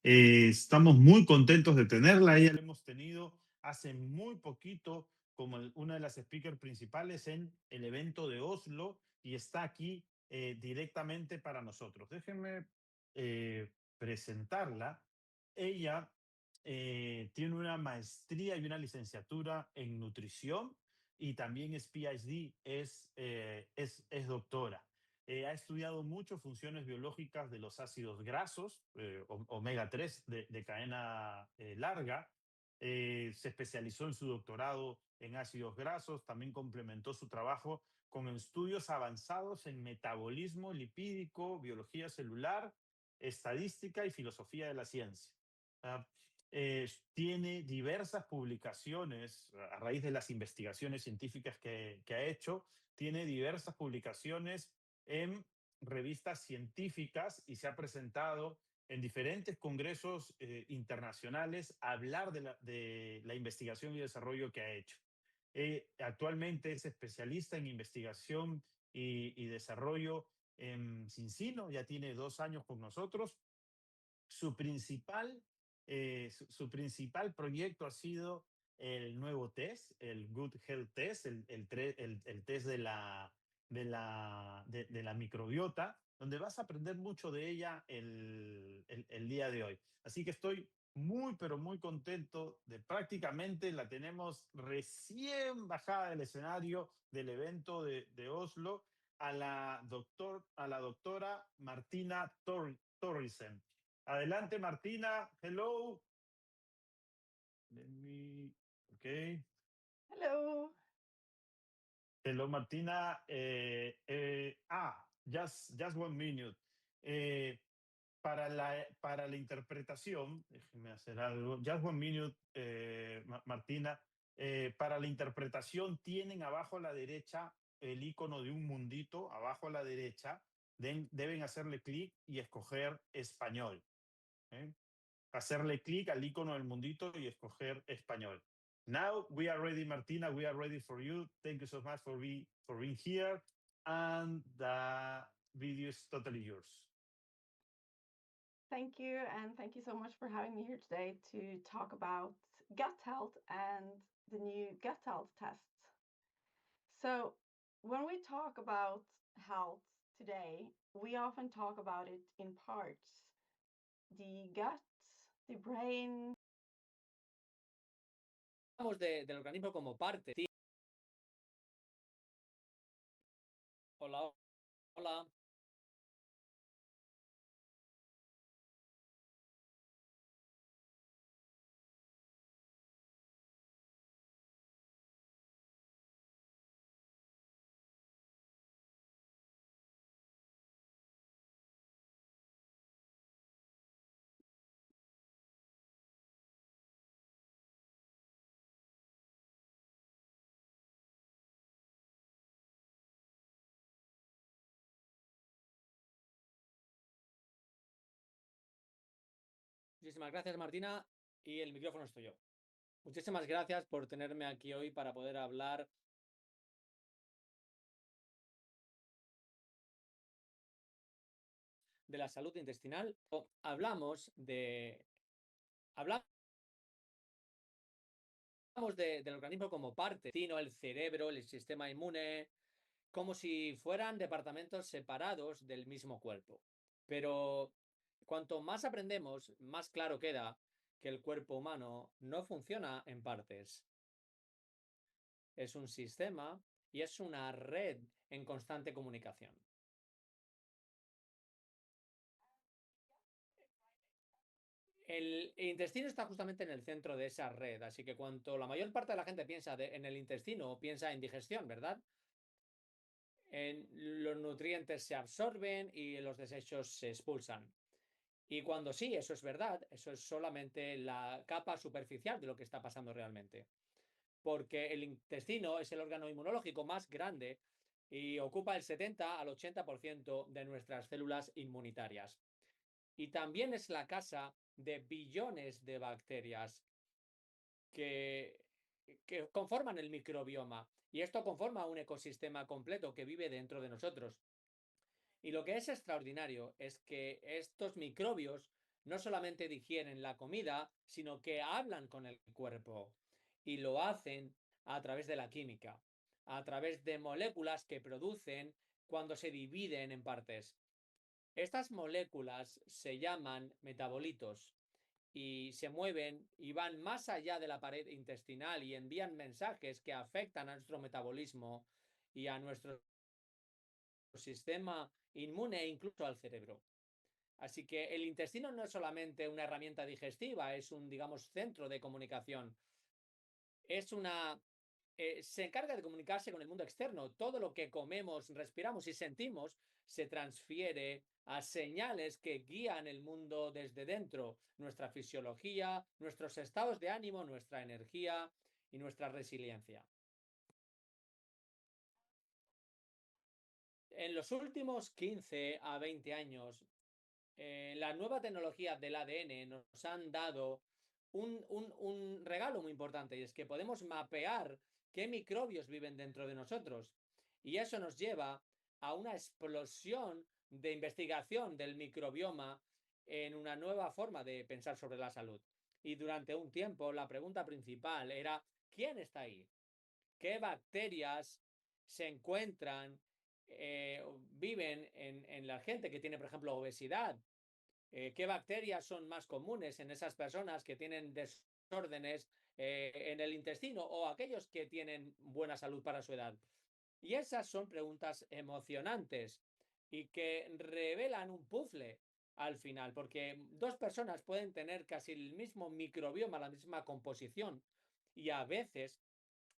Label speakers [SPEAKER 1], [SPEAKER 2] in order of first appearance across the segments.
[SPEAKER 1] Estamos muy contentos de tenerla. Ella la hemos tenido hace muy poquito como una de las speakers principales en el evento de Oslo y está aquí directamente para nosotros. Déjenme presentarla. Ella tiene una maestría y una licenciatura en nutrición y también es PhD, es doctora. Ha estudiado mucho funciones biológicas de los ácidos grasos, omega 3 de cadena larga. Se especializó en su doctorado en ácidos grasos, también complementó su trabajo con estudios avanzados en metabolismo lipídico, biología celular, estadística y filosofía de la ciencia. Ah, Tiene diversas publicaciones a raíz de las investigaciones científicas que ha hecho, tiene diversas publicaciones en revistas científicas y se ha presentado en diferentes congresos internacionales a hablar de la investigación y desarrollo que ha hecho. Actualmente es especialista en investigación y desarrollo en Cincino, ya tiene 2 años con nosotros. Su principal proyecto ha sido el nuevo test, el Good Health Test, el test de la microbiota, donde vas a aprender mucho de ella el día de hoy. Así que estoy muy, pero muy contento de prácticamente la tenemos recién bajada del escenario del evento de Oslo a la doctora Martina Torrisen. Adelante, Martina. Hello. Let me. Okay.
[SPEAKER 2] Hello.
[SPEAKER 1] Hello, Martina. Just 1 minute. Eh, para la interpretación, déjeme hacer algo. Just 1 minute, Martina. Para la interpretación, tienen abajo a la derecha el icono de un mundito, abajo a la derecha. Deben hacerle clic y escoger español. ¿Eh? Hacerle clic al icono del mundito y escoger español. Now we are ready, Martina. We are ready for you. Thank you so much for being here. And the video is totally yours.
[SPEAKER 2] Thank you, and thank you so much for having me here today to talk about gut health and the new gut health tests. So, when we talk about health today, we often talk about it in parts: the gut, the brain.
[SPEAKER 3] Hablamos del organismo como parte. Sí. Hola, hola. Muchísimas gracias, Martina. Y el micrófono es tuyo. Muchísimas gracias por tenerme aquí hoy para poder hablar de la salud intestinal. Hablamos del organismo como parte, sino el cerebro, el sistema inmune, como si fueran departamentos separados del mismo cuerpo. Pero cuanto más aprendemos, más claro queda que el cuerpo humano no funciona en partes. Es un sistema y es una red en constante comunicación. El intestino está justamente en el centro de esa red, así que cuanto la mayor parte de la gente piensa en el intestino, piensa en digestión, ¿verdad? Los nutrientes se absorben y los desechos se expulsan. Y cuando sí, eso es verdad, eso es solamente la capa superficial de lo que está pasando realmente. Porque el intestino es el órgano inmunológico más grande y ocupa el 70 al 80% de nuestras células inmunitarias. Y también es la casa de billones de bacterias que, que conforman el microbioma. Y esto conforma un ecosistema completo que vive dentro de nosotros. Y lo que es extraordinario es que estos microbios no solamente digieren la comida, sino que hablan con el cuerpo y lo hacen a través de la química, a través de moléculas que producen cuando se dividen en partes. Estas moléculas se llaman metabolitos y se mueven y van más allá de la pared intestinal y envían mensajes que afectan a nuestro metabolismo y a nuestro sistema inmune e incluso al cerebro. Así que el intestino no es solamente una herramienta digestiva, es un, digamos, centro de comunicación. Es una se encarga de comunicarse con el mundo externo. Todo lo que comemos, respiramos y sentimos se transfiere a señales que guían el mundo desde dentro, nuestra fisiología, nuestros estados de ánimo, nuestra energía y nuestra resiliencia. En los últimos 15 a 20 años, la nueva tecnología del ADN nos han dado un regalo muy importante y es que podemos mapear qué microbios viven dentro de nosotros. Y eso nos lleva a una explosión de investigación del microbioma en una nueva forma de pensar sobre la salud. Y durante un tiempo la pregunta principal era, ¿quién está ahí? ¿Qué bacterias se encuentran, viven en la gente que tiene, por ejemplo, obesidad? ¿Qué bacterias son más comunes en esas personas que tienen desórdenes en el intestino o aquellos que tienen buena salud para su edad? Y esas son preguntas emocionantes y que revelan un puzzle al final, porque dos personas pueden tener casi el mismo microbioma, la misma composición y a veces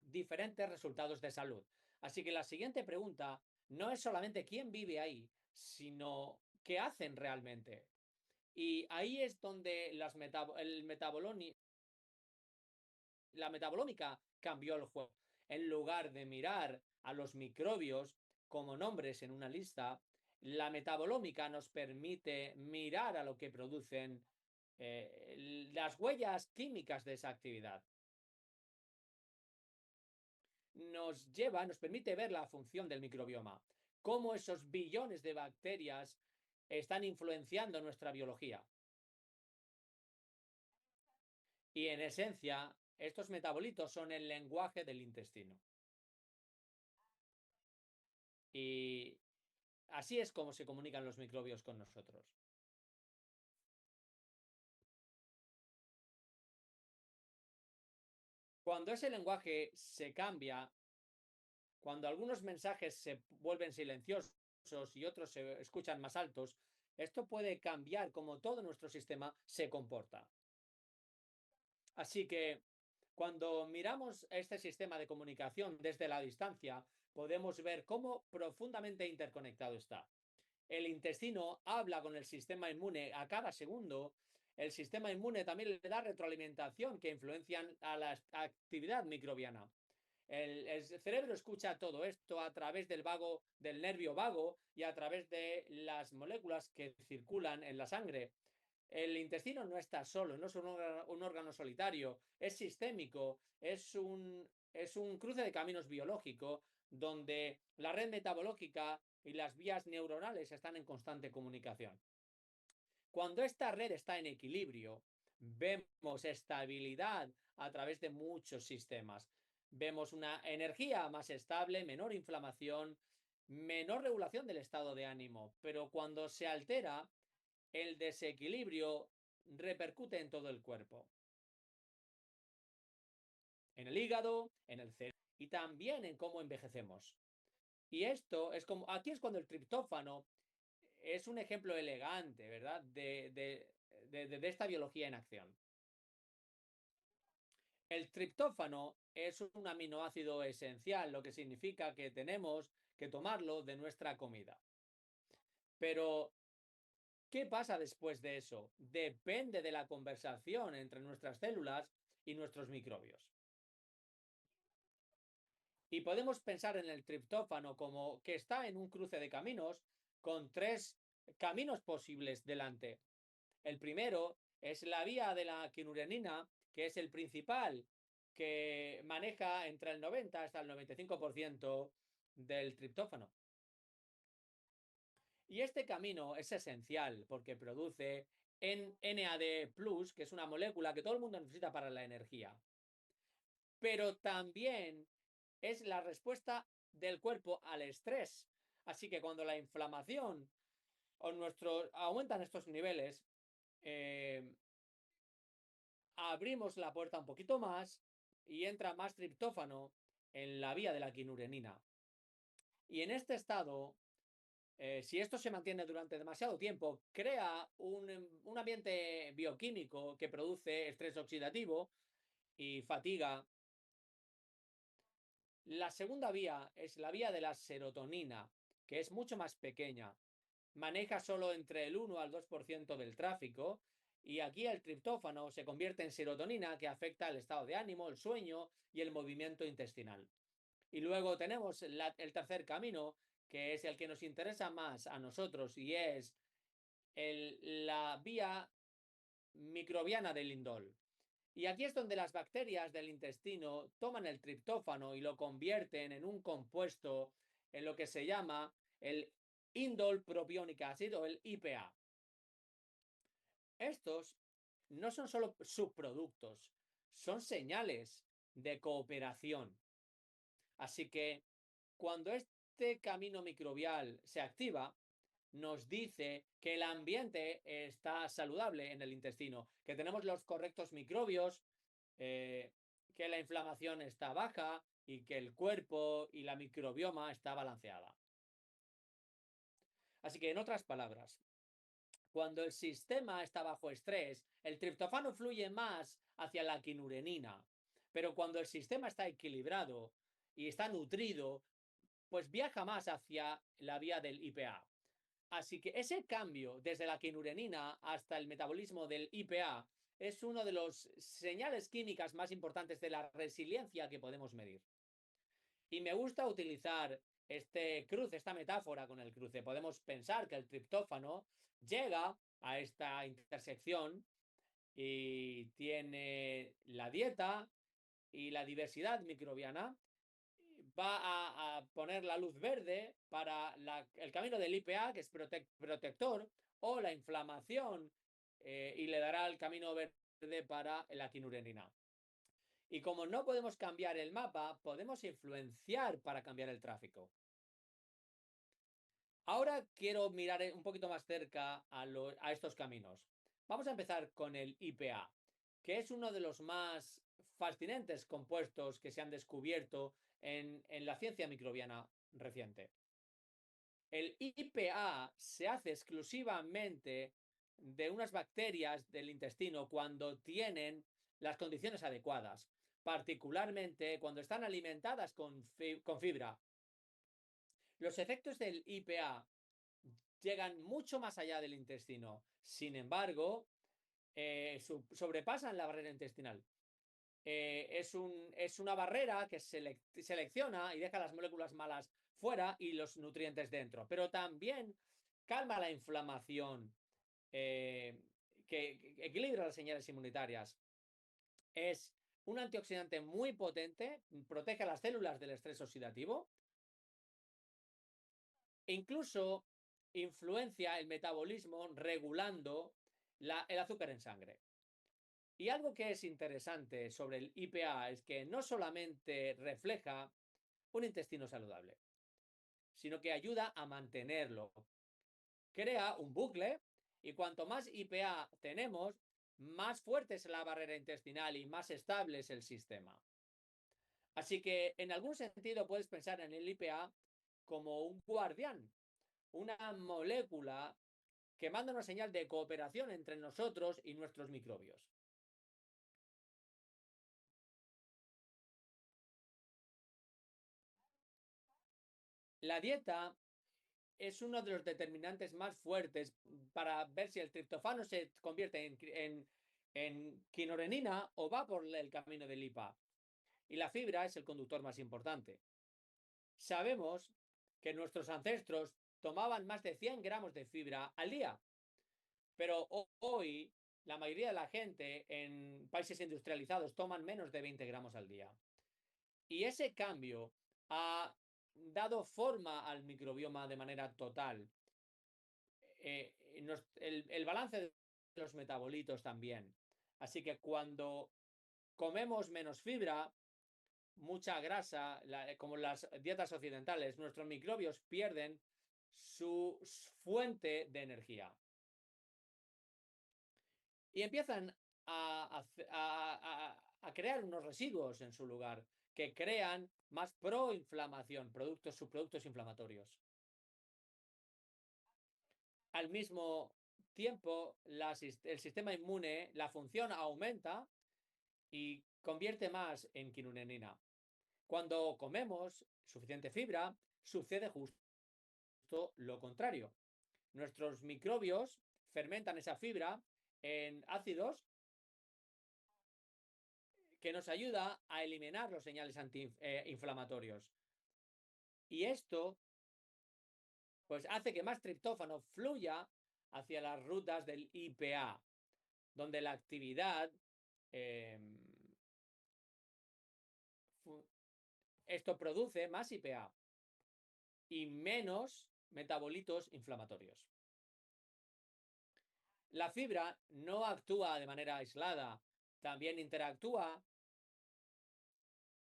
[SPEAKER 3] diferentes resultados de salud. Así que la siguiente pregunta no es solamente quién vive ahí, sino qué hacen realmente. Y ahí es donde la metabolómica cambió el juego. En lugar de mirar a los microbios como nombres en una lista, la metabolómica nos permite mirar a lo que producen las huellas químicas de esa actividad. Nos permite ver la función del microbioma, cómo esos billones de bacterias están influenciando nuestra biología. Y en esencia, estos metabolitos son el lenguaje del intestino. Y así es como se comunican los microbios con nosotros. Cuando ese lenguaje se cambia, cuando algunos mensajes se vuelven silenciosos y otros se escuchan más altos, esto puede cambiar cómo todo nuestro sistema se comporta. Así que cuando miramos este sistema de comunicación desde la distancia, podemos ver cómo profundamente interconectado está. El intestino habla con el sistema inmune a cada segundo. El sistema inmune también le da retroalimentación que influencian a la actividad microbiana. El cerebro escucha todo esto a través del nervio vago y a través de las moléculas que circulan en la sangre. El intestino no está solo, no es un órgano solitario, es sistémico, es un cruce de caminos biológico donde la red metabológica y las vías neuronales están en constante comunicación. Cuando esta red está en equilibrio, vemos estabilidad a través de muchos sistemas. Vemos una energía más estable, menor inflamación, menor regulación del estado de ánimo, pero cuando se altera, el desequilibrio repercute en todo el cuerpo. En el hígado, en el cerebro y también en cómo envejecemos. Y esto es como, aquí es cuando el triptófano es un ejemplo elegante, ¿verdad? De esta biología en acción. El triptófano es un aminoácido esencial, lo que significa que tenemos que tomarlo de nuestra comida. Pero ¿qué pasa después de eso? Depende de la conversación entre nuestras células y nuestros microbios. Y podemos pensar en el triptófano como que está en un cruce de caminos con tres caminos posibles delante. El primero es la vía de la quinurenina, que es el principal, que maneja entre el 90 hasta el 95% del triptófano. Y este camino es esencial porque produce NAD+, que es una molécula que todo el mundo necesita para la energía. Pero también es la respuesta del cuerpo al estrés. Así que cuando la inflamación aumentan estos niveles, abrimos la puerta un poquito más y entra más triptófano en la vía de la quinurenina. Y en este estado, si esto se mantiene durante demasiado tiempo, crea un ambiente bioquímico que produce estrés oxidativo y fatiga. La segunda vía es la vía de la serotonina, que es mucho más pequeña. Maneja solo entre el 1 al 2% del tráfico y aquí el triptófano se convierte en serotonina que afecta el estado de ánimo, el sueño y el movimiento intestinal. Y luego tenemos el tercer camino, que es el que nos interesa más a nosotros y es la vía microbiana del indol. Y aquí es donde las bacterias del intestino toman el triptófano y lo convierten en un compuesto en lo que se llama el indol propionic acid o el IPA. Estos no son solo subproductos, son señales de cooperación. Así que cuando este camino microbial se activa, nos dice que el ambiente está saludable en el intestino, que tenemos los correctos microbios, que la inflamación está baja y que el cuerpo y la microbioma está balanceada. Así que, en otras palabras, cuando el sistema está bajo estrés, el triptófano fluye más hacia la quinurenina, pero cuando el sistema está equilibrado y está nutrido, pues viaja más hacia la vía del IPA. Así que ese cambio desde la quinurenina hasta el metabolismo del IPA es uno de los señales químicas más importantes de la resiliencia que podemos medir. Y me gusta utilizar esta metáfora con el cruce. Podemos pensar que el triptófano llega a esta intersección y tiene la dieta y la diversidad microbiana. Va a poner la luz verde para el camino del IPA, que es protector, o la inflamación, y le dará el camino verde para la quinurenina. Y como no podemos cambiar el mapa, podemos influenciar para cambiar el tráfico. Ahora quiero mirar un poquito más cerca a estos caminos. Vamos a empezar con el IPA, que es uno de los más fascinantes compuestos que se han descubierto en la ciencia microbiana reciente. El IPA se hace exclusivamente de unas bacterias del intestino cuando tienen las condiciones adecuadas, particularmente cuando están alimentadas con fibra. Los efectos del IPA llegan mucho más allá del intestino. Sin embargo, sobrepasan la barrera intestinal. Es una barrera que selecciona y deja las moléculas malas fuera y los nutrientes dentro, pero también calma la inflamación, que equilibra las señales inmunitarias. Es un antioxidante muy potente, protege a las células del estrés oxidativo e incluso influencia el metabolismo regulando el azúcar en sangre. Y algo que es interesante sobre el IPA es que no solamente refleja un intestino saludable, sino que ayuda a mantenerlo. Crea un bucle y cuanto más IPA tenemos, más fuerte es la barrera intestinal y más estable es el sistema. Así que en algún sentido puedes pensar en el IPA como un guardián, una molécula que manda una señal de cooperación entre nosotros y nuestros microbios. La dieta es uno de los determinantes más fuertes para ver si el triptófano se convierte en quinurenina o va por el camino del IPA. Y la fibra es el conductor más importante. Sabemos que nuestros ancestros tomaban más de 100 gramos de fibra al día, pero hoy la mayoría de la gente en países industrializados toman menos de 20 gramos al día. Y ese cambio ha dado forma al microbioma de manera total. El balance los metabolitos también. Así que cuando comemos menos fibra, mucha grasa, como las dietas occidentales, nuestros microbios pierden su fuente de energía y empiezan a crear unos residuos en su lugar que crean más proinflamación, subproductos inflamatorios. Al mismo tiempo, el sistema inmune, la función aumenta y convierte más en quinunenina. Cuando comemos suficiente fibra, sucede justo lo contrario. Nuestros microbios fermentan esa fibra en ácidos que nos ayuda a eliminar los señales antiinflamatorios. Y esto pues hace que más triptófano fluya hacia las rutas del IPA, donde la actividad esto produce más IPA y menos metabolitos inflamatorios. La fibra no actúa de manera aislada, también interactúa.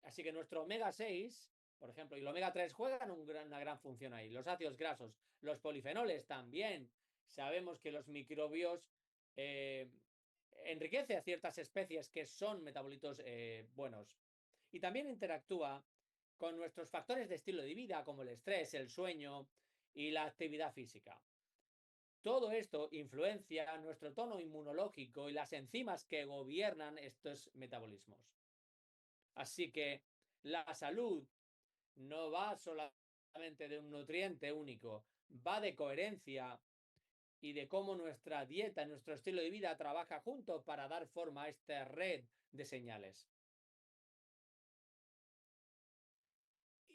[SPEAKER 3] Así que nuestro omega 6, por ejemplo, y el omega 3 juegan una gran función ahí. Los ácidos grasos, los polifenoles también. Sabemos que los microbios enriquece a ciertas especies que son metabolitos buenos. Y también interactúa con nuestros factores de estilo de vida, como el estrés, el sueño y la actividad física. Todo esto influencia nuestro tono inmunológico y las enzimas que gobiernan estos metabolismos. Así que la salud no va solamente de un nutriente único, va de coherencia y de cómo nuestra dieta, nuestro estilo de vida trabaja juntos para dar forma a esta red de señales.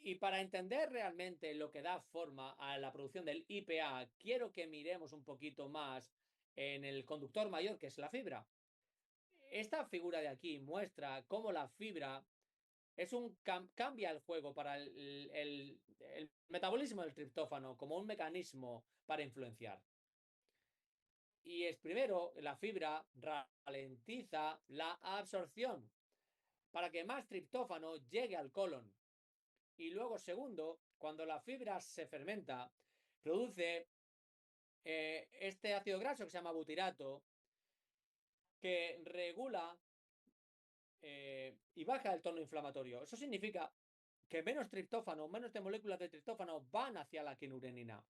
[SPEAKER 3] Y para entender realmente lo que da forma a la producción del IPA, quiero que miremos un poquito más en el conductor mayor, que es la fibra. Esta figura de aquí muestra cómo la fibra cambia el juego para el metabolismo del triptófano como un mecanismo para influenciar. Y es primero, la fibra ralentiza la absorción para que más triptófano llegue al colon. Y luego, segundo, cuando la fibra se fermenta, produce este ácido graso que se llama butirato, que regula y baja el tono inflamatorio. Eso significa que menos triptófano, menos de moléculas de triptófano van hacia la quinurenina.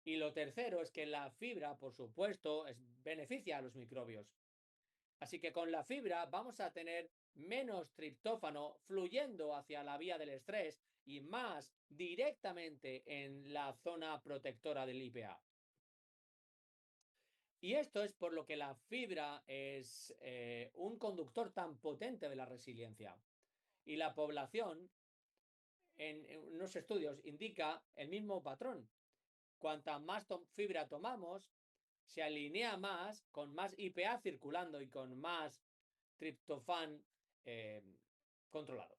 [SPEAKER 3] Y lo tercero es que la fibra, por supuesto, beneficia a los microbios. Así que con la fibra vamos a tener menos triptófano fluyendo hacia la vía del estrés y más directamente en la zona protectora del IPA. Y esto es por lo que la fibra es un conductor tan potente de la resiliencia. Y la población, en unos estudios, indica el mismo patrón. Cuanta más fibra tomamos, se alinea más, con más IPA circulando y con más triptofán controlado.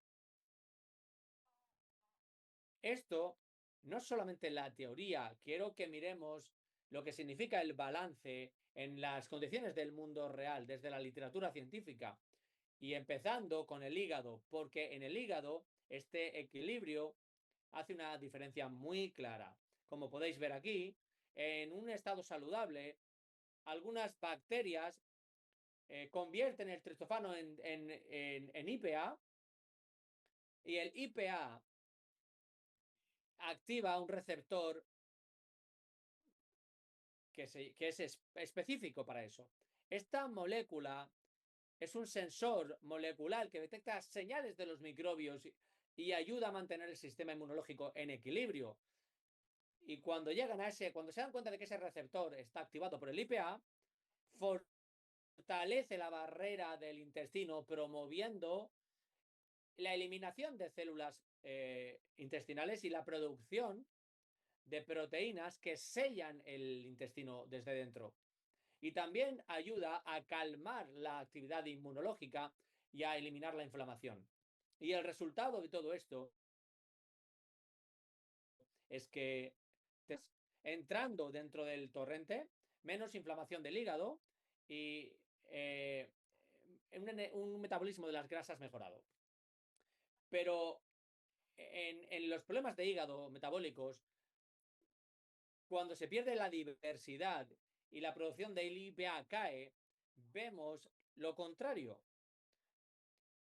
[SPEAKER 3] Esto no es solamente la teoría, quiero que miremos lo que significa el balance en las condiciones del mundo real, desde la literatura científica, y empezando con el hígado, porque en el hígado este equilibrio hace una diferencia muy clara. Como podéis ver aquí, en un estado saludable, algunas bacterias convierten el triptófano en IPA, y el IPA activa un receptor que es específico para eso. Esta molécula es un sensor molecular que detecta señales de los microbios y ayuda a mantener el sistema inmunológico en equilibrio. Y cuando llegan cuando se dan cuenta de que ese receptor está activado por el IPA, fortalece la barrera del intestino, promoviendo la eliminación de células intestinales y la producción de proteínas que sellan el intestino desde dentro. Y también ayuda a calmar la actividad inmunológica y a eliminar la inflamación. Y el resultado de todo esto es que entrando dentro del torrente, menos inflamación del hígado y un metabolismo de las grasas mejorado. Pero en los problemas de hígado metabólicos, cuando se pierde la diversidad y la producción de IPA cae, vemos lo contrario.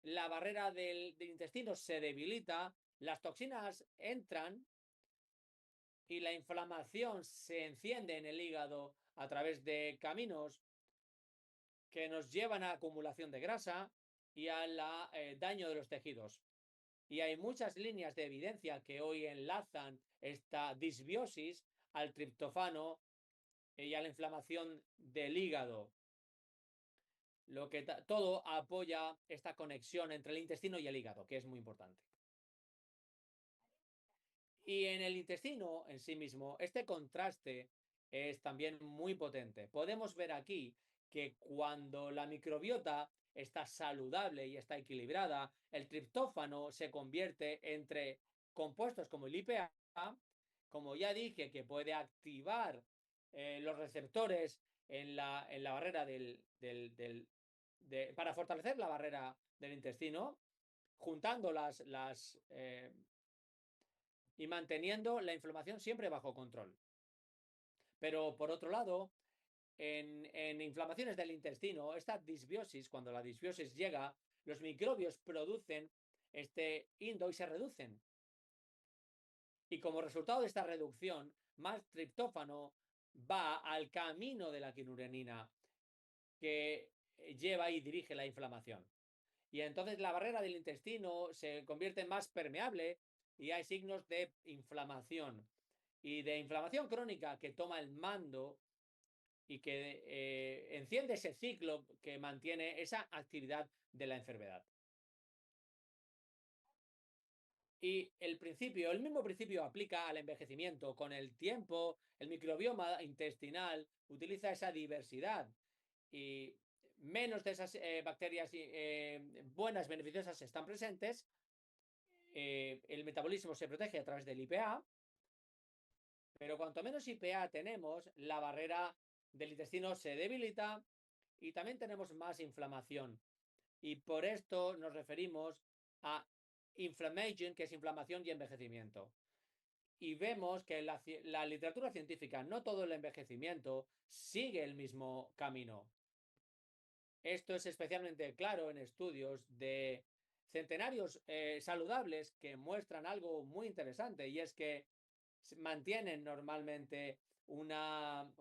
[SPEAKER 3] La barrera del intestino se debilita, las toxinas entran y la inflamación se enciende en el hígado a través de caminos que nos llevan a acumulación de grasa y al daño de los tejidos. Y hay muchas líneas de evidencia que hoy enlazan esta disbiosis al triptófano y a la inflamación del hígado. Lo que todo apoya esta conexión entre el intestino y el hígado, que es muy importante. Y en el intestino en sí mismo, este contraste es también muy potente. Podemos ver aquí que cuando la microbiota está saludable y está equilibrada, el triptófano se convierte entre compuestos como el IPA, como ya dije, que puede activar los receptores en la barrera para fortalecer la barrera del intestino, juntando y manteniendo la inflamación siempre bajo control. Pero por otro lado, en inflamaciones del intestino, esta disbiosis, cuando la disbiosis llega, los microbios producen este indo y se reducen. Y como resultado de esta reducción, más triptófano va al camino de la quinurenina que lleva y dirige la inflamación. Y entonces la barrera del intestino se convierte más permeable y hay signos de inflamación. Y de inflamación crónica que toma el mando y que enciende ese ciclo que mantiene esa actividad de la enfermedad. Y el mismo principio aplica al envejecimiento. Con el tiempo, el microbioma intestinal utiliza esa diversidad y menos de esas bacterias buenas, beneficiosas están presentes. El metabolismo se protege a través del IPA, pero cuanto menos IPA tenemos, la barrera del intestino se debilita y también tenemos más inflamación. Y por esto nos referimos a inflammation, que es inflamación y envejecimiento. Y vemos que la literatura científica, no todo el envejecimiento sigue el mismo camino. Esto es especialmente claro en estudios de centenarios saludables que muestran algo muy interesante, y es que mantienen normalmente una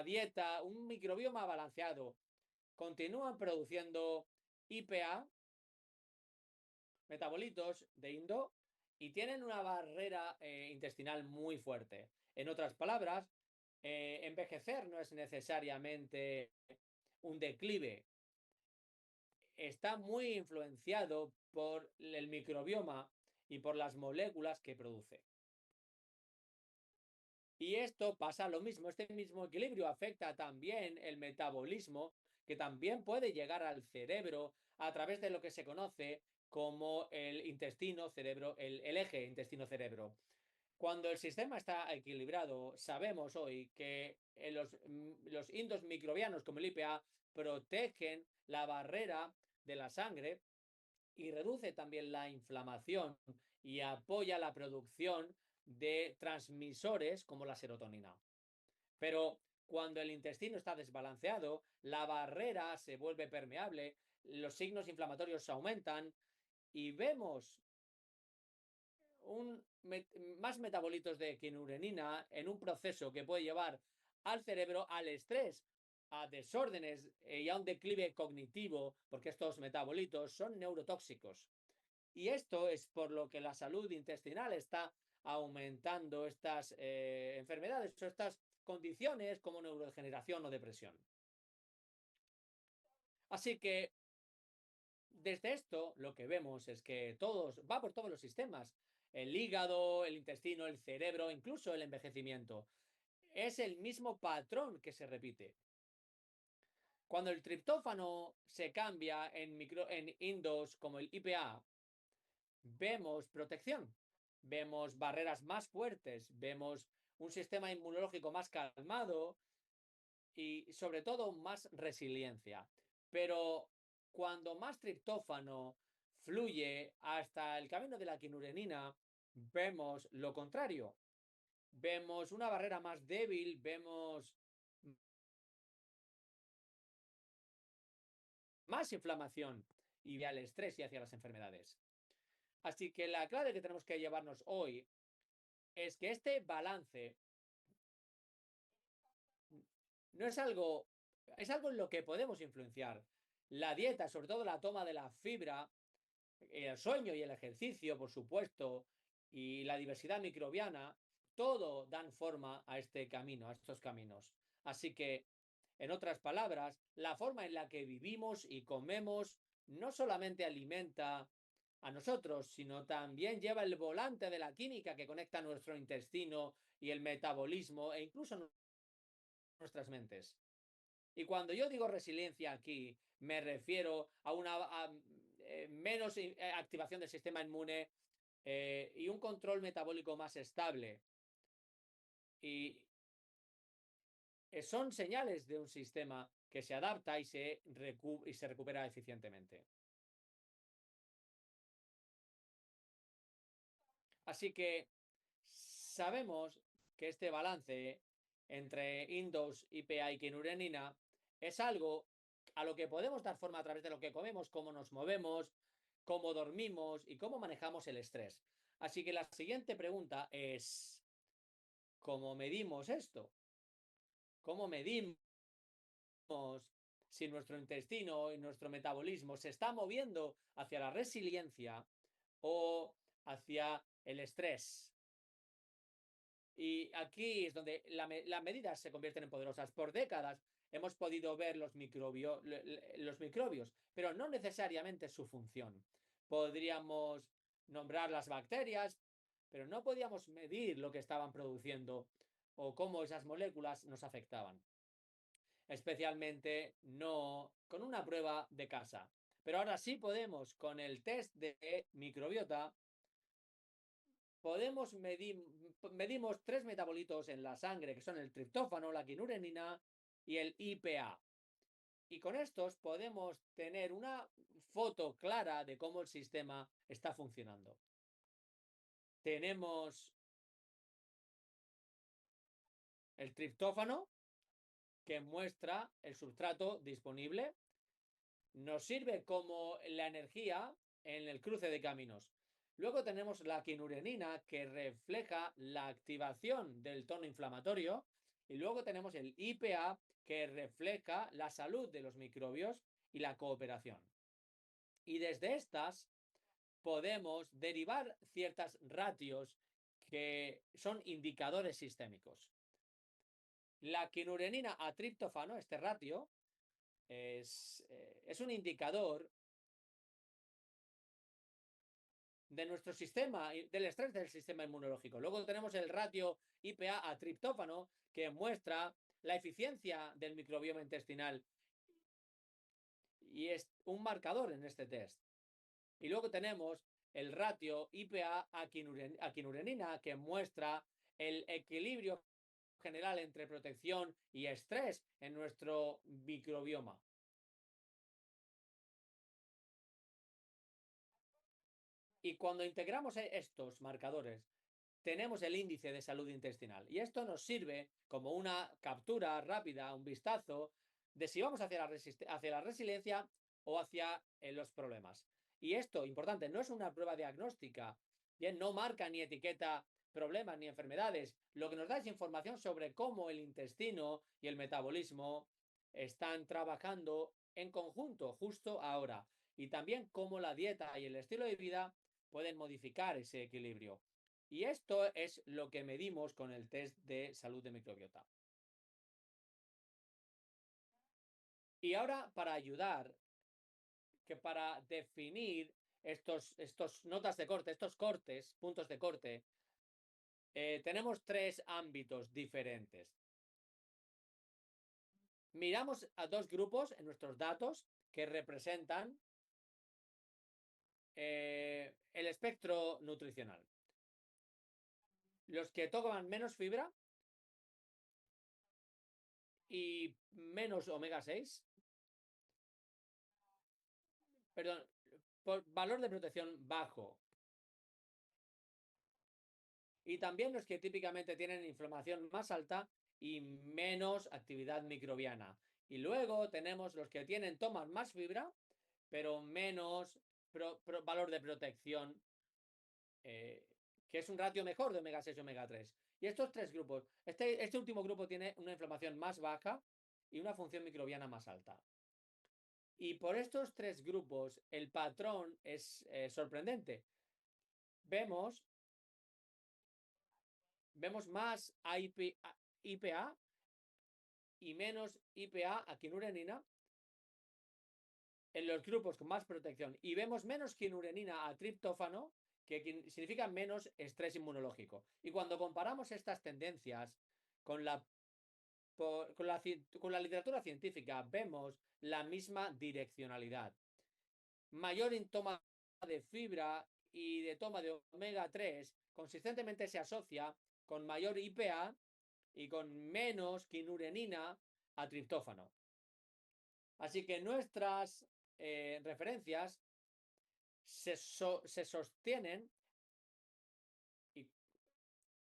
[SPEAKER 3] dieta, un microbioma balanceado, continúan produciendo IPA, metabolitos de Indo, y tienen una barrera intestinal muy fuerte. En otras palabras, envejecer no es necesariamente un declive. Está muy influenciado por el microbioma y por las moléculas que produce. Y esto pasa lo mismo, este mismo equilibrio afecta también el metabolismo, que también puede llegar al cerebro a través de lo que se conoce como el intestino-cerebro, el eje intestino-cerebro. Cuando el sistema está equilibrado, sabemos hoy que los indos microbianos como el IPA protegen la barrera de la sangre y reduce también la inflamación y apoya la producción de transmisores como la serotonina. Pero cuando el intestino está desbalanceado, la barrera se vuelve permeable, los signos inflamatorios aumentan y vemos más metabolitos de quinurenina en un proceso que puede llevar al cerebro al estrés, a desórdenes y a un declive cognitivo, porque estos metabolitos son neurotóxicos. Y esto es por lo que la salud intestinal está aumentando estas enfermedades o estas condiciones como neurodegeneración o depresión. Así que desde esto lo que vemos es que va por todos los sistemas: el hígado, el intestino, el cerebro, incluso el envejecimiento. Es el mismo patrón que se repite. Cuando el triptófano se cambia en indos como el IPA, vemos protección, vemos barreras más fuertes, vemos un sistema inmunológico más calmado y sobre todo más resiliencia. Pero cuando más triptófano fluye hasta el camino de la quinurenina, vemos lo contrario. Vemos una barrera más débil, vemos más inflamación y al estrés y hacia las enfermedades. Así que la clave que tenemos que llevarnos hoy es que este balance no es algo, es algo en lo que podemos influenciar. La dieta, sobre todo la toma de la fibra, el sueño y el ejercicio, por supuesto, y la diversidad microbiana, todo dan forma a este camino, a estos caminos. Así que, en otras palabras, la forma en la que vivimos y comemos no solamente alimenta a nosotros, sino también lleva el volante de la química que conecta nuestro intestino y el metabolismo e incluso nuestras mentes. Y cuando yo digo resiliencia aquí, me refiero a una menos activación del sistema inmune y un control metabólico más estable. Y son señales de un sistema que se adapta y se recupera eficientemente. Así que sabemos que este balance entre Indos, IPA y quinurenina es algo a lo que podemos dar forma a través de lo que comemos, cómo nos movemos, cómo dormimos y cómo manejamos el estrés. Así que la siguiente pregunta es, ¿cómo medimos esto? ¿Cómo medimos si nuestro intestino y nuestro metabolismo se está moviendo hacia la resiliencia o hacia el estrés? Y aquí es donde las medidas se convierten en poderosas. Por décadas hemos podido ver los microbios, pero no necesariamente su función. Podríamos nombrar las bacterias, pero no podíamos medir lo que estaban produciendo o cómo esas moléculas nos afectaban. Especialmente no con una prueba de casa. Pero ahora sí podemos, con el test de microbiota, medimos 3 metabolitos en la sangre, que son el triptófano, la quinurenina y el IPA. Y con estos podemos tener una foto clara de cómo el sistema está funcionando. Tenemos el triptófano, que muestra el sustrato disponible. Nos sirve como la energía en el cruce de caminos. Luego tenemos la quinurenina, que refleja la activación del tono inflamatorio. Y luego tenemos el IPA, que refleja la salud de los microbios y la cooperación. Y desde estas podemos derivar ciertas ratios que son indicadores sistémicos. La quinurenina a triptófano, este ratio, es un indicador de nuestro sistema, del estrés del sistema inmunológico. Luego tenemos el ratio IPA a triptófano, que muestra la eficiencia del microbioma intestinal y es un marcador en este test. Y luego tenemos el ratio IPA a quinurenina, que muestra el equilibrio general entre protección y estrés en nuestro microbioma. Y cuando integramos estos marcadores, tenemos el índice de salud intestinal. Y esto nos sirve como una captura rápida, un vistazo de si vamos hacia la resiliencia o hacia los problemas. Y esto, importante, no es una prueba diagnóstica. Bien, no marca ni etiqueta problemas ni enfermedades. Lo que nos da es información sobre cómo el intestino y el metabolismo están trabajando en conjunto justo ahora. Y también cómo la dieta y el estilo de vida pueden modificar ese equilibrio. Y esto es lo que medimos con el test de salud de microbiota. Y ahora, para ayudar, para definir estos notas de corte, estos cortes, puntos de corte, tenemos 3 ámbitos diferentes. Miramos a 2 grupos en nuestros datos que representan el espectro nutricional. Los que toman menos fibra y menos omega 6. Perdón, por valor de protección bajo. Y también los que típicamente tienen inflamación más alta y menos actividad microbiana. Y luego tenemos los que toman más fibra, pero menos valor de protección, que es un ratio mejor de omega 6 y omega 3. Y estos tres grupos, este último grupo tiene una inflamación más baja y una función microbiana más alta. Y por estos tres grupos el patrón es sorprendente. Vemos más IPA y menos IPA, quinorenina, en los grupos con más protección. Y vemos menos quinorenina a triptófano, que significa menos estrés inmunológico. Y cuando comparamos estas tendencias con la literatura científica, vemos la misma direccionalidad. Mayor toma de fibra y de toma de omega 3 consistentemente se asocia con mayor IPA y con menos quinurenina a triptófano. Así que nuestras referencias se sostienen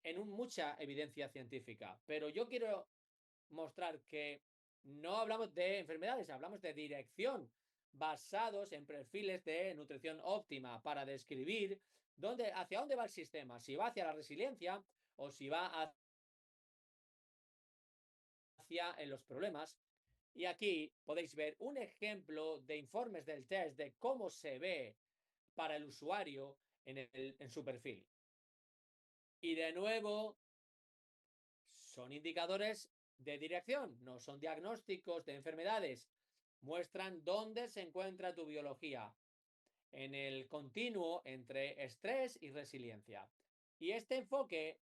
[SPEAKER 3] en mucha evidencia científica. Pero yo quiero mostrar que no hablamos de enfermedades, hablamos de dirección, basados en perfiles de nutrición óptima para describir hacia dónde va el sistema, si va hacia la resiliencia o si va hacia los problemas. Y aquí podéis ver un ejemplo de informes del test de cómo se ve para el usuario en su perfil. Y de nuevo, son indicadores de dirección, no son diagnósticos de enfermedades. Muestran dónde se encuentra tu biología, en el continuo entre estrés y resiliencia. Y este enfoque,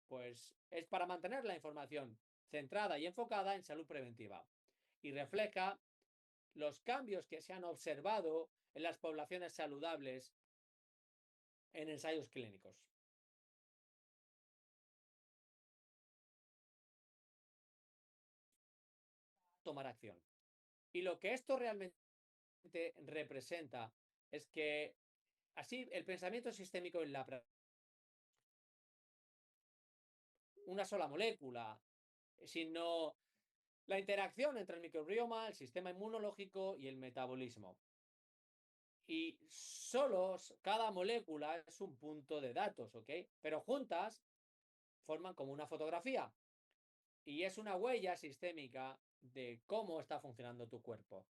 [SPEAKER 3] pues, es para mantener la información centrada y enfocada en salud preventiva. Y refleja los cambios que se han observado en las poblaciones saludables en ensayos clínicos. Tomar acción. Y lo que esto realmente representa es que así el pensamiento sistémico en una sola molécula, sino la interacción entre el microbioma, el sistema inmunológico y el metabolismo. Y solo cada molécula es un punto de datos, ¿ok? Pero juntas forman como una fotografía y es una huella sistémica de cómo está funcionando tu cuerpo.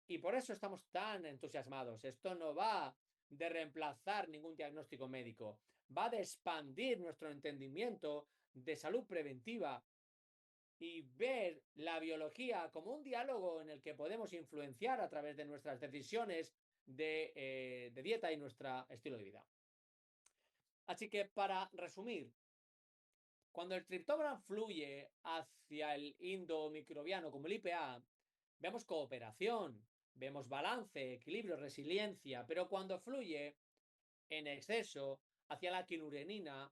[SPEAKER 3] Y por eso estamos tan entusiasmados. Esto no va de reemplazar ningún diagnóstico médico, va de expandir nuestro entendimiento de salud preventiva y ver la biología como un diálogo en el que podemos influenciar a través de nuestras decisiones de dieta y nuestro estilo de vida. Así que para resumir, cuando el triptófano fluye hacia el indomicrobiano como el IPA, vemos cooperación, vemos balance, equilibrio, resiliencia, pero cuando fluye en exceso hacia la quinurenina,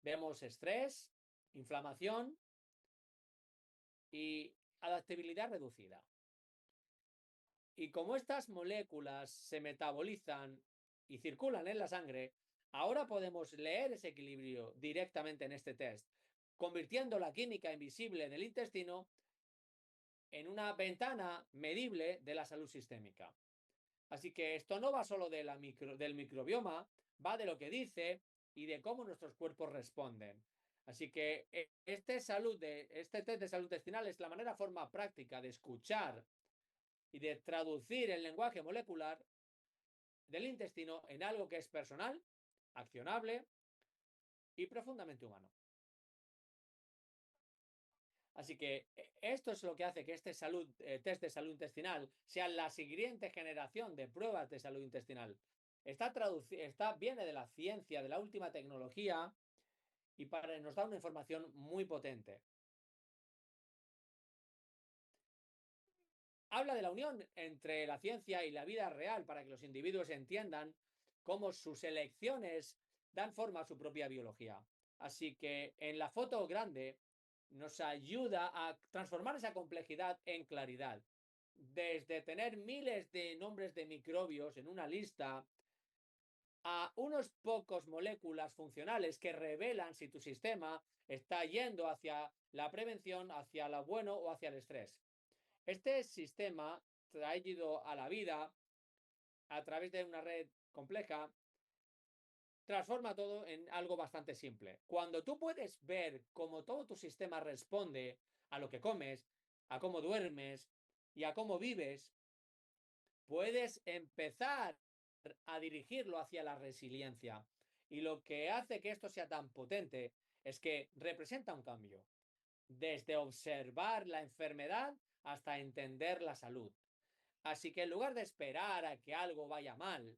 [SPEAKER 3] vemos estrés, inflamación y adaptabilidad reducida. Y como estas moléculas se metabolizan y circulan en la sangre, ahora podemos leer ese equilibrio directamente en este test, convirtiendo la química invisible del intestino en una ventana medible de la salud sistémica. Así que esto no va solo del microbioma, va de lo que dice y de cómo nuestros cuerpos responden. Así que este test de salud intestinal es la forma práctica de escuchar y de traducir el lenguaje molecular del intestino en algo que es personal, accionable y profundamente humano. Así que esto es lo que hace que este test de salud intestinal sea la siguiente generación de pruebas de salud intestinal. Viene de la ciencia, de la última tecnología y nos da una información muy potente. Habla de la unión entre la ciencia y la vida real para que los individuos entiendan cómo sus elecciones dan forma a su propia biología. Así que en la foto grande nos ayuda a transformar esa complejidad en claridad. Desde tener miles de nombres de microbios en una lista a unos pocos moléculas funcionales que revelan si tu sistema está yendo hacia la prevención, hacia lo bueno o hacia el estrés. Este sistema traído a la vida a través de una red compleja transforma todo en algo bastante simple. Cuando tú puedes ver cómo todo tu sistema responde a lo que comes, a cómo duermes y a cómo vives, puedes empezar a dirigirlo hacia la resiliencia. Y lo que hace que esto sea tan potente es que representa un cambio, desde observar la enfermedad hasta entender la salud. Así que en lugar de esperar a que algo vaya mal,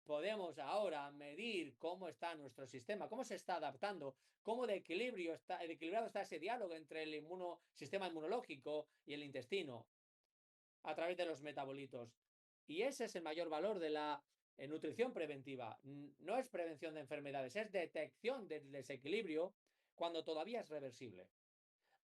[SPEAKER 3] podemos ahora medir cómo está nuestro sistema, cómo se está adaptando, cómo de equilibrado está ese diálogo entre el sistema inmunológico y el intestino a través de los metabolitos. Y ese es el mayor valor de la nutrición preventiva. No es prevención de enfermedades, es detección del desequilibrio cuando todavía es reversible.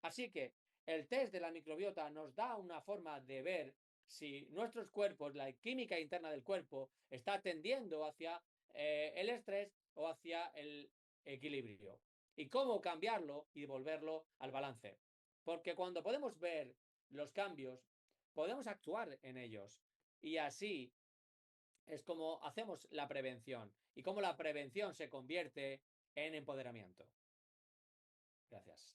[SPEAKER 3] Así que el test de la microbiota nos da una forma de ver si nuestros cuerpos, la química interna del cuerpo, está tendiendo hacia el estrés o hacia el equilibrio. Y cómo cambiarlo y volverlo al balance. Porque cuando podemos ver los cambios, podemos actuar en ellos. Y así es como hacemos la prevención y cómo la prevención se convierte en empoderamiento. Gracias.